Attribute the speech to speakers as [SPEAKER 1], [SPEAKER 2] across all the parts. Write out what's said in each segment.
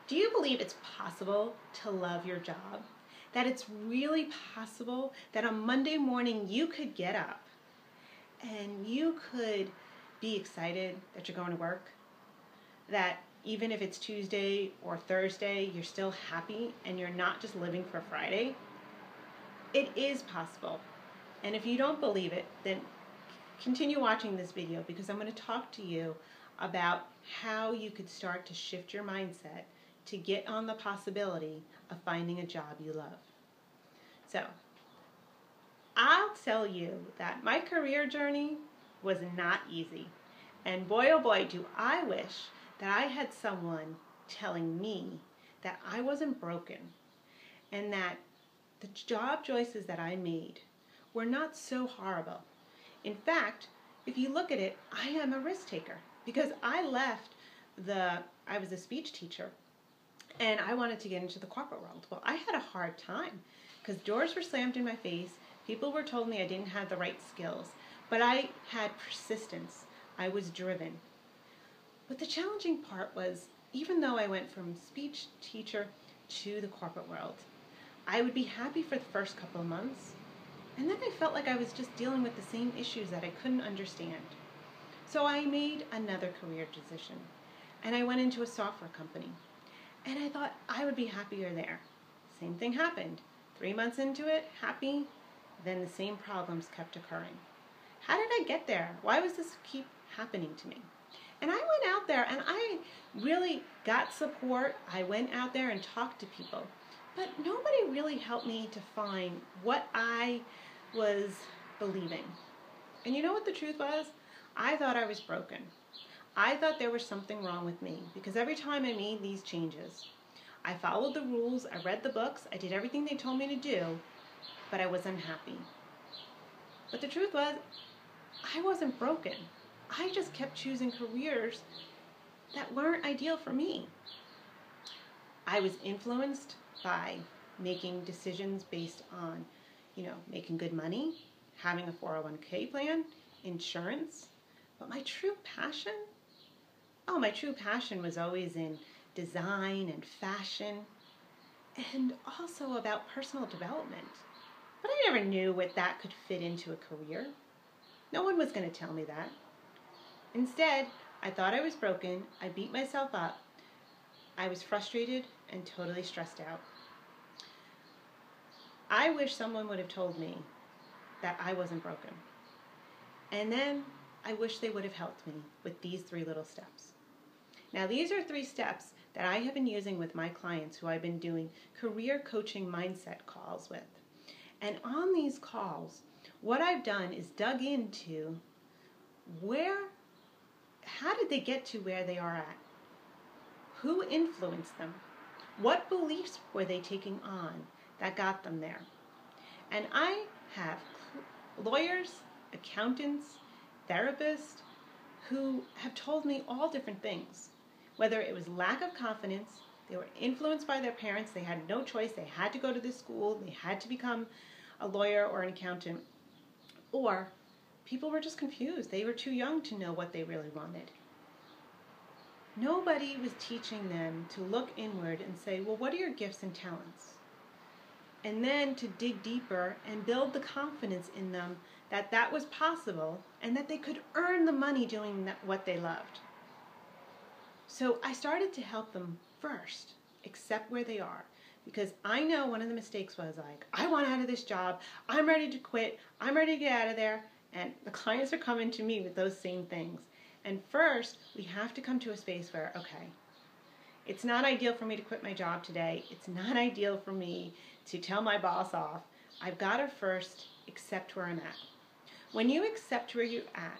[SPEAKER 1] Do you believe it's possible to love your job? That it's really possible that on Monday morning you could get up and you could be excited that you're going to work? That even if it's Tuesday or Thursday, you're still happy and you're not just living for Friday? It is possible. And if you don't believe it, then continue watching this video, because I'm going to talk to you about how you could start to shift your mindset to get on the possibility of finding a job you love. So, I'll tell you that my career journey was not easy. And boy, oh boy, do I wish that I had someone telling me that I wasn't broken and that the job choices that I made were not so horrible. In fact, if you look at it, I am a risk taker, because I was a speech teacher and I wanted to get into the corporate world. Well, I had a hard time because doors were slammed in my face. People were told me I didn't have the right skills, but I had persistence. I was driven. But the challenging part was, even though I went from speech teacher to the corporate world, I would be happy for the first couple of months, and then I felt like I was just dealing with the same issues that I couldn't understand. So I made another career decision, and I went into a software company, and I thought I would be happier there. Same thing happened. 3 months into it, happy, then the same problems kept occurring. How did I get there? Why was this keep happening to me? And I went out there and I really got support. I went out there and talked to people, but nobody really helped me to find what I was believing. And you know what the truth was? I thought I was broken. I thought there was something wrong with me, because every time I made these changes, I followed the rules, I read the books, I did everything they told me to do, but I was unhappy. But the truth was, I wasn't broken. I just kept choosing careers that weren't ideal for me. I was influenced by making decisions based on, making good money, having a 401k plan, insurance. But my true passion was always in design and fashion, and also about personal development. But I never knew what that could fit into a career. No one was going to tell me that. Instead, I thought I was broken, I beat myself up, I was frustrated and totally stressed out. I wish someone would have told me that I wasn't broken. And then I wish they would have helped me with these 3 little steps. Now, these are 3 steps that I have been using with my clients who I've been doing career coaching mindset calls with. And on these calls, what I've done is dug into how did they get to where they are at? Who influenced them? What beliefs were they taking on that got them there? And I have lawyers, accountants, therapists who have told me all different things. Whether it was lack of confidence, they were influenced by their parents, they had no choice, they had to go to this school, they had to become a lawyer or an accountant, or people were just confused. They were too young to know what they really wanted. Nobody was teaching them to look inward and say, well, what are your gifts and talents? And then to dig deeper and build the confidence in them that that was possible and that they could earn the money doing what they loved. So I started to help them first accept where they are, because I know one of the mistakes was like, I want out of this job, I'm ready to quit, I'm ready to get out of there, and the clients are coming to me with those same things. And first, we have to come to a space where, okay, it's not ideal for me to quit my job today, it's not ideal for me to tell my boss off. I've got to first accept where I'm at. When you accept where you're at,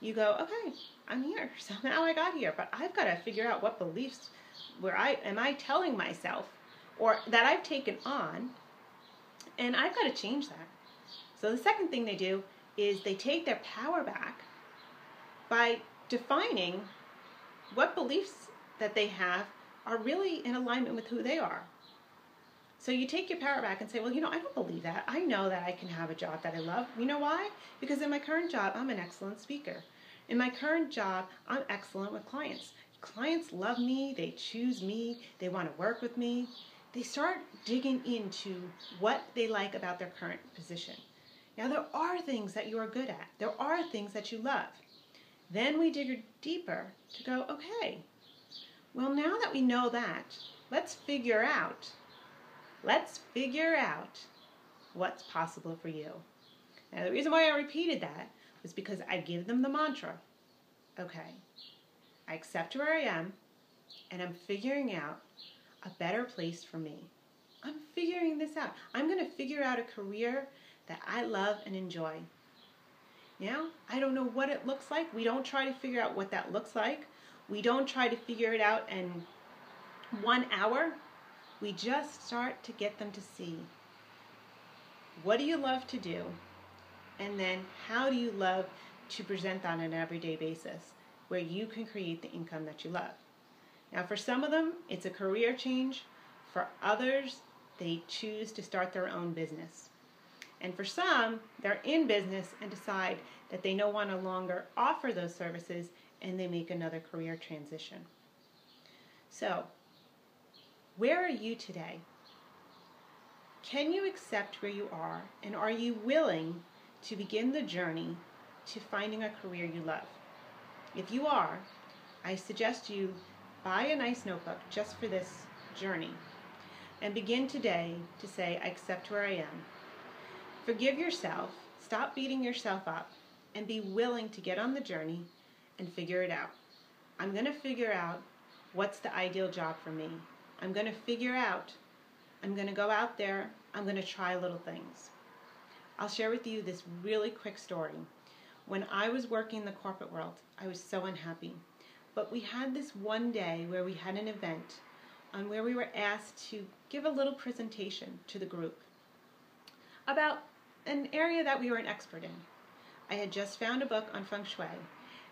[SPEAKER 1] you go, okay, I'm here, somehow I got here, but I've got to figure out what beliefs am I telling myself or that I've taken on, and I've got to change that. So the second thing they do is they take their power back by defining what beliefs that they have are really in alignment with who they are. So you take your power back and say, well, I don't believe that. I know that I can have a job that I love. You know why? Because in my current job, I'm an excellent speaker. In my current job, I'm excellent with clients. clients love me, they choose me, they want to work with me, they start digging into what they like about their current position. Now, there are things that you are good at. There are things that you love. Then we dig deeper to go, okay, well, now that we know that, let's figure out what's possible for you. Now, the reason why I repeated that was because I give them the mantra, okay, I accept where I am, and I'm figuring out a better place for me. I'm figuring this out. I'm going to figure out a career that I love and enjoy. Now, I don't know what it looks like. We don't try to figure out what that looks like. We don't try to figure it out in 1 hour. We just start to get them to see, what do you love to do? And then how do you love to present on an everyday basis where you can create the income that you love? Now, for some of them, it's a career change. For others, they choose to start their own business. And for some, they're in business and decide that they no longer offer those services, and they make another career transition. So, where are you today? Can you accept where you are, and are you willing to begin the journey to finding a career you love? If you are, I suggest you buy a nice notebook just for this journey and begin today to say, I accept where I am. Forgive yourself, stop beating yourself up, and be willing to get on the journey and figure it out. I'm going to figure out what's the ideal job for me. I'm going to go out there, I'm going to try little things. I'll share with you this really quick story. When I was working in the corporate world, I was so unhappy. But we had this one day where we had an event on where we were asked to give a little presentation to the group about an area that we were an expert in. I had just found a book on feng shui,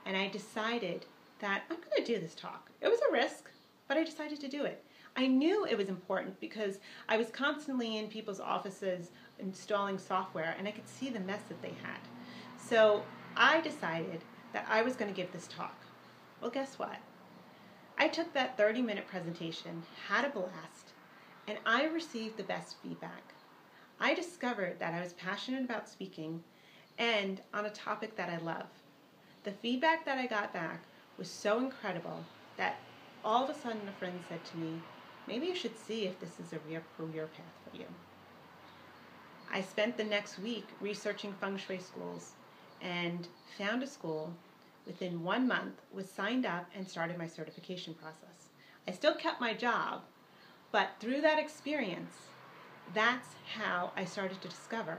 [SPEAKER 1] and I decided that I'm going to do this talk. It was a risk, but I decided to do it. I knew it was important because I was constantly in people's offices installing software, and I could see the mess that they had. So I decided that I was going to give this talk. Well, guess what? I took that 30-minute presentation, had a blast, and I received the best feedback. I discovered that I was passionate about speaking and on a topic that I love. The feedback that I got back was so incredible that all of a sudden a friend said to me, maybe you should see if this is a real career path for you. I spent the next week researching feng shui schools and found a school. Within 1 month, was signed up and started my certification process. I still kept my job, but through that experience, that's how I started to discover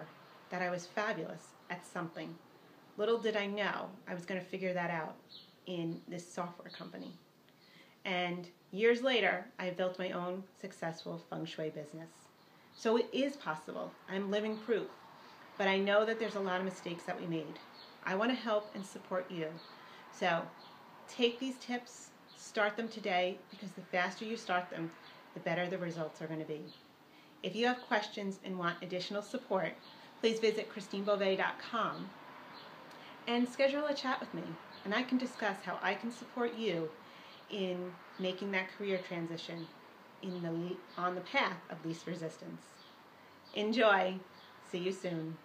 [SPEAKER 1] that I was fabulous at something. Little did I know I was going to figure that out in this software company. And years later, I built my own successful feng shui business. So it is possible. I'm living proof. But I know that there's a lot of mistakes that we made. I want to help and support you. So take these tips, start them today, because the faster you start them, the better the results are going to be. If you have questions and want additional support, please visit ChristineBeauvais.com and schedule a chat with me, and I can discuss how I can support you in making that career transition on the path of least resistance. Enjoy. See you soon.